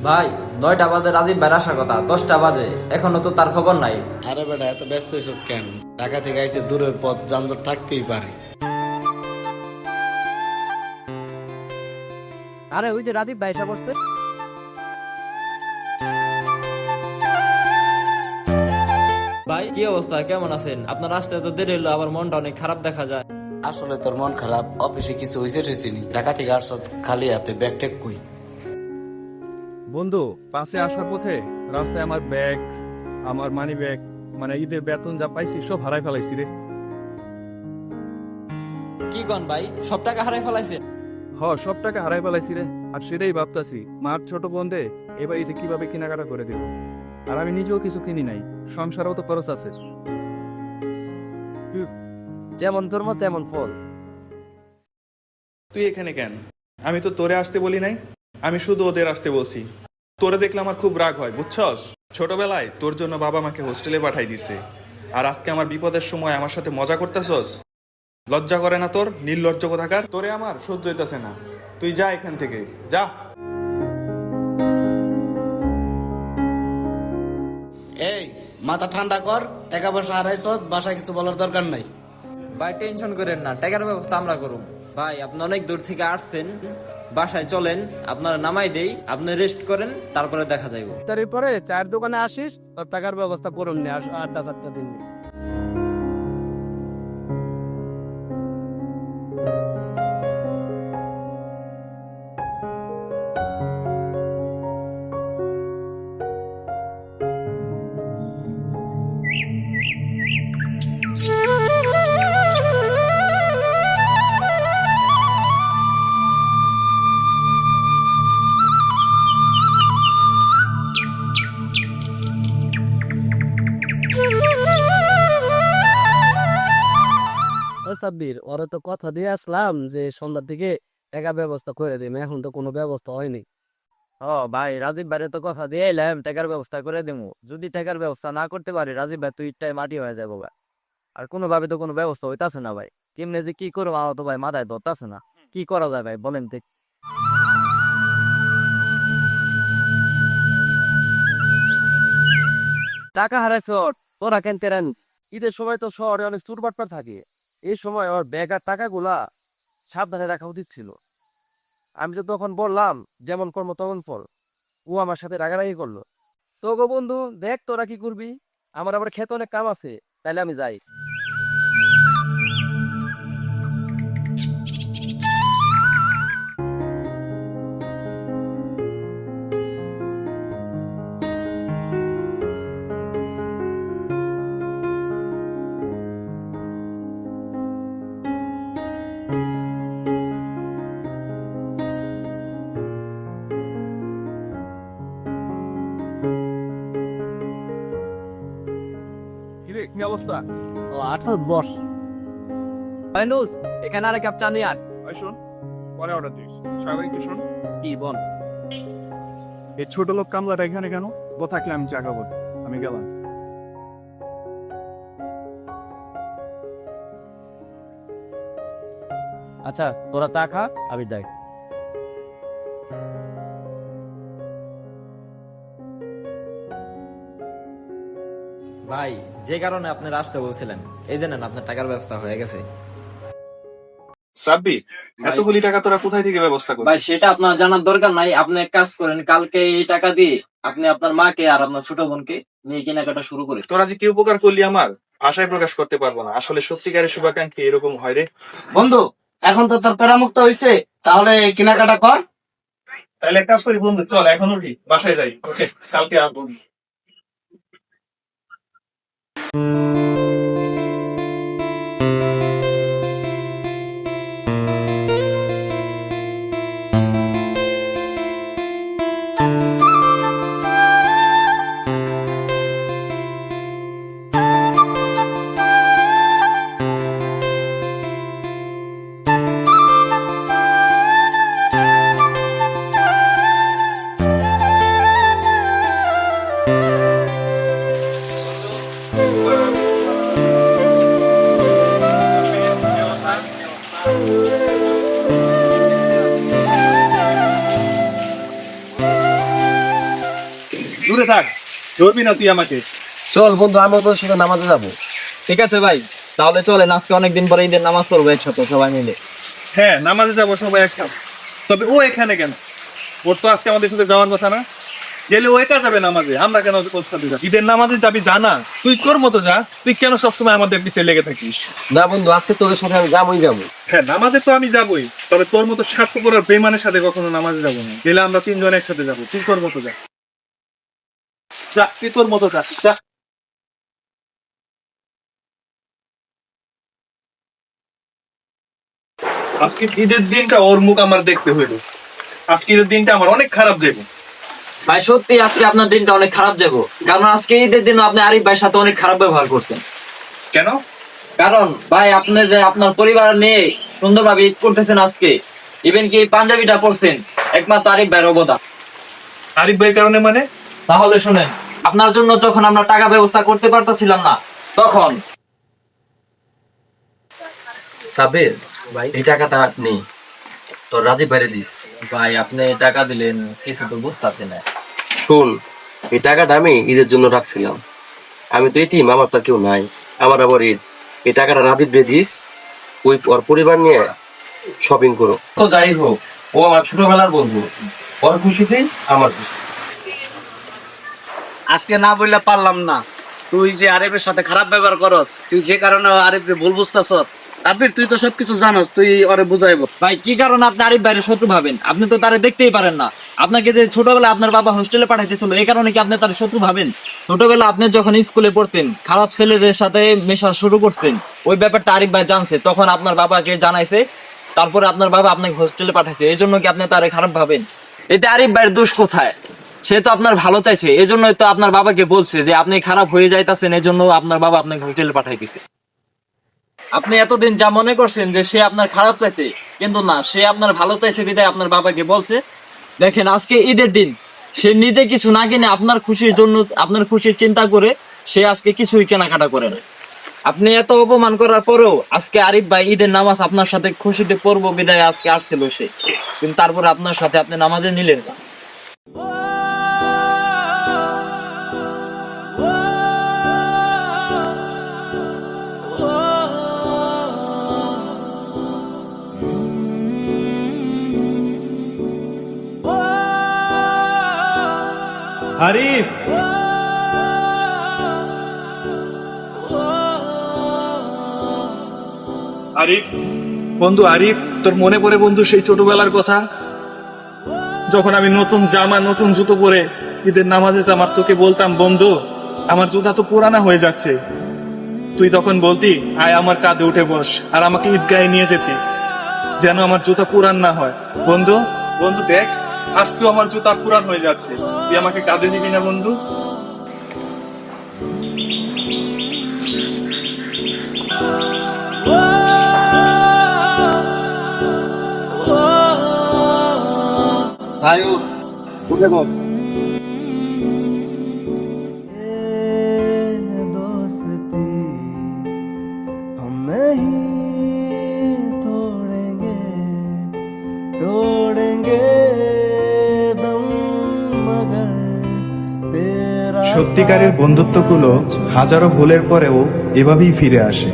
ভাই 9টা বাজে রাজীব ভাইয়ের আসার কথা, 10টা বাজে এখনো তো তার খবর নাই। আরে বেটা এত ব্যস্ত হয়েছ কেন? ঢাকা থেকে আইছে, দূরের পথ, যানজট থাকতেই পারে। আরে ওই যে রাদীপ ভাই এসে পড়ছে। ভাই কি অবস্থা, কেমন আছেন? আপনার আসতে তো দেরি হলো, আবার মনটা অনেক খারাপ দেখা যায়। আসলে তোর মন খারাপ, অফিসে কিছু হয়েছে ঠেছিনি, ঢাকা থেকে আসছ খালি হাতে, ব্যাগ টেক কই? বন্ধু, পাশে আসার পথে রাস্তায় আমার ব্যাগ, আমার মানি ব্যাগ, মানে ঈদের বেতন যা পাইছি সব হারাই ফেলাইছি রে। কি কন ভাই, সব টাকা হারাই ফেলাইছে? সব টাকা হারাই ফেলাইছি রে। আর সেটাই ভাবতাছি মার ছোট বোনদের এবার ঈদে কিভাবে কেনাকাটা করে দেব। আর আমি নিজেও কিছু কিনি নাই, সংসারও তো খরচ আছে। যেমন ধর্ম তেমন ফল। তুই এখানে কেন? আমি তো তোরে আসতে বলি নাই, আমি শুধু ওদের আসতে বলছি। তোরে দেখলে আমার খুব রাগ হয়, বুঝছস? ছোটবেলায় তোর জন্য বাবা আমাকে হোস্টেলে পাঠাই দিছে, আর আজকে আমার বিপদের সময় আমার সাথে মজা করতেছস? লজ্জা করে না তোর? নির্লজ্জ কোথাকার! তোরে আমার সহ্য হইতাছে না, তুই যা এখান থেকে যা। এই মাথা ঠান্ডা কর, টাকা পয়সা হারাইছ, বাসায় কিছু বলার দরকার নাই। ভাই টেনশন করেন না, টাকার ব্যবস্থা আমরা করুম। ভাই আপনি অনেক দূর থেকে আসছেন, বাসায় চলেন, আপনারা নামাই দেই, আপনি রেস্ট করেন, তারপরে দেখা যাইব। তারপরে চায়ের দোকানে আসিস, তোর টাকার ব্যবস্থা করুন নি, 8-7টা দিন। ও সাব্বির, ওরা তো কথা দিয়ে আসলাম যে সন্ধ্যার দিকে টাকা ব্যবস্থা করে দিম, এখন তো কোনো ব্যবস্থা হয়নি। ভাই রাজীব ভাইয়ের তো কথা দিয়ে এলাম, টাকার ব্যবস্থা করে দেবো। যদি টাকার ব্যবস্থা না করতে পারি, রাজীব ভাই তো ইটটাই মাটি হয়ে যাবো ভাই। আর কোনোভাবে তো কোনো ব্যবস্থা হইতাছে না ভাই। কেমনে যে কি করবো আমার তো ভাই মাথায় ধরতাছে না। কি করা যায় ভাই বলেন তো? টাকা হারাইছ তোরা কেন তেরান? ঈদের সময় তো শহরে অনেক চুরবাটপার থাকে। এই সময় ওর ব্যাগ আর টাকাগুলা সাবধানে রাখা উচিত ছিল। আমি তো তখন বললাম যেমন কর্ম তেমন ফল, ও আমার সাথে রাগারাগি করলো। তো গো বন্ধু, দেখ তোরা কি করবি, আমার আবার খেতে অনেক কাম আছে, তাইলে আমি যাই। কিরে, কি অবস্থা? ও আচ্ছা, বস। আইনুস, এখানে আর এক কাপ চা নিয়ে আয়। ওই শোন, পরে অর্ডার দিস। সাগর একটু শোন, কি বল? এই ছোট লোক কামলাটা এখানে কেন? ও থাকলে আমি চা খাবো, আমি গেলাম। আচ্ছা তোরা চা খা, আমি যাই। ভাই যে কারণে আপনারা আসতে বলছিলেন, এই জানেন আপনার টাকার ব্যবস্থা হয়ে গেছে। সাব্বির, এতগুলি টাকা তোরা কোথায় থেকে ব্যবস্থা করবি? ভাই সেটা আপনার জানার দরকার নাই, আপনি এক কাজ করেন, কালকে এই টাকা দিয়ে আপনি আপনার মাকে আর আপনার ছোট বোনকে নিয়ে কেনাকাটা শুরু করেন। তোরা যে কি উপকার করলি আমার, আশায় প্রকাশ করতে পারবো না। আসলে সত্যিকারের শুভাকাঙ্ক্ষী এরকম হয় রে। বন্ধু, এখন তো তোর প্যারামুক্ত হয়েছে, তাহলে কেনাকাটা কর। তাহলে এক কাজ করি বন্ধু, চল এখন উঠি, বাসায় যাই। ওকে, কালকে আসবো। দূরে থাক, ধরবি না তুই আমাকে। চল বন্ধু, আমরা তোর সাথে নামাজে যাবো। ঠিক আছে ভাই, তাহলে চলেন, আজকে অনেকদিন পরে ঈদের নামাজ পড়বো একসাথে সবাই মিলে। হ্যাঁ, নামাজে যাবো সবাই একসাথে। তবে ও এখানে কেন? ওর তো আজকে আমাদের সাথে যাওয়ার কথা না? গেলে ও একা যাবে নামাজে, আমরা কেন ওর সাথে যাব? ঈদের নামাজে যাবি জানা, তুই তোর মতো যা। তুই কেন সবসময় আমাদের পিছিয়ে লেগে থাকিস? না বন্ধু, আজকে তোদের সাথে আমি যাবো। হ্যাঁ, নামাজে তো আমি যাবোই, তবে তোর মতো স্বার্থপর আর বেইমানের সাথে কখনো নামাজে যাবো না। গেলে আমরা তিনজন একসাথে যাবো। তুই তোর মতো যা, যা, তুই তোর মতো যা, যা। আজকে ঈদের দিনটা ওর মুখ আমার দেখতে হইল। আজকে ঈদের দিনটা আমার অনেক খারাপ যাবে। ভাই সত্যি আজকে আপনার দিনটা অনেক খারাপ যাবো, কারণ আজকে ঈদের দিন আপনি আরিফ ভাইয়ের সাথে অনেক খারাপ ব্যবহার করছেন। কেন? কারণ ভাই আপনি যে আপনার পরিবার নিয়ে সুন্দরভাবে ঈদ করতেছেন আজকে, ইভেন কি পাঞ্জাবিটা পরছেন, একমাত্র আরিফ ভাইয়ের অবদান। আরিফ ভাইয়ের কারণে মানে? তাহলে শুনেন, আপনার জন্য যখন আমরা টাকা ব্যবস্থা করতে পারতেছিলাম না, তখন সাবির ভাই, এই টাকাটা নেই, তোর রাজীব বাইরে দিস। ভাই আপনি টাকা দিলেন, কিছু তো বুঝতে না। শোন, এই টাকাটা আমি ঈদের জন্য রাখছিলাম। আমি তো এতিম, আমার তো কেউ নাই, আমার আবার ঈদ। এই টাকাটা রাজীব দিয়ে দিস, ওই ওর পরিবার নিয়ে শপিং করো। তো যাই হোক, ও আমার ছোটবেলার বন্ধু, ওর খুশিতে আমার খুশি। আজকে না বললে পারলাম না। তুই যে আরিফের সাথে খারাপ ব্যবহার করস, তুই যে কারণে আরিফকে ভুল বুঝতেছ, সাব্বির তুই তো সবকিছু জানোস, তুই ওরে বুঝাইব। ভাই কি কারণে আপনি আরিফ ভাইয়ের শত্রু ভাবেন? আপনি তো তারে দেখতেই পারেন না। আপনাকে যে ছোটবেলা আপনার বাবা হোস্টেলে পাঠাইতেছিল, এই কারণে কি আপনি তার শত্রু ভাবেন? ছোটবেলা আপনি যখন স্কুলে পড়তেন, খারাপ ছেলেদের সাথে মেশা শুরু করছেন, ওই ব্যাপারটা আরিফ ভাই জানছে, তখন আপনার বাবাকে জানাইছে, তারপরে আপনার বাবা আপনাকে হোস্টেলে পাঠাইছে। এই জন্য কি আপনি তারে খারাপ ভাবেন? এতে আরিফ ভাইয়ের দোষ কোথায়? সে তো আপনার ভালো চাইছে, এই জন্যই তো আপনার বাবাকে বলছে যে আপনি খারাপ হয়ে যাইতাছেন, এই জন্য আপনার বাবা আপনাকে হোস্টেলে পাঠাইতেছে। আপনি এতদিন যা মনে করছেন যে সে আপনার খারাপ চাইছে, কিন্তু না, সে আপনার ভালো চাইছে বিধায় আপনার বাবাকে বলছে। দেখেন আজকে ঈদের দিন, সে নিজে কিছু না কিনে আপনার খুশির জন্য, আপনার খুশির চিন্তা করে সে আজকে কিছুই কেনাকাটা করে না। আপনি এত অপমান করার পরেও আজকে আরিফ ভাই ঈদের নামাজ আপনার সাথে খুশিতে পড়বো বিধায় আজকে আসছিল সে, কিন্তু তারপরে আপনার সাথে আপনি নামাজে নিলেন না। আরিফ, আরিফ বন্ধু, আরিফ তোর মনে পড়ে বন্ধু সেই ছোটবেলার কথা, যখন আমি নতুন জামা নতুন জুতো পরে ঈদের নামাজে যেতাম আর তোকে বলতাম বন্ধু আমার জুতা তো পুরানা হয়ে যাচ্ছে, তুই তখন বলতি আয় আমার কাঁধে উঠে বস আর আমাকে ঈদগাহে নিয়ে যেতি যেন আমার জুতা পুরান না হয়। বন্ধু, বন্ধু দেখ আজকেও আমার জুতা পুরান হয়ে যাচ্ছে, তুই আমাকে কাঁধে দিবি না বন্ধু? উঠে বল। दोस्ती हम नहीं तोड़ेंगे दम मगर तेरा সত্যিকারের বন্ধুত্বগুলো হাজারো ভুলের পরেও এভাবেই ফিরে আসে।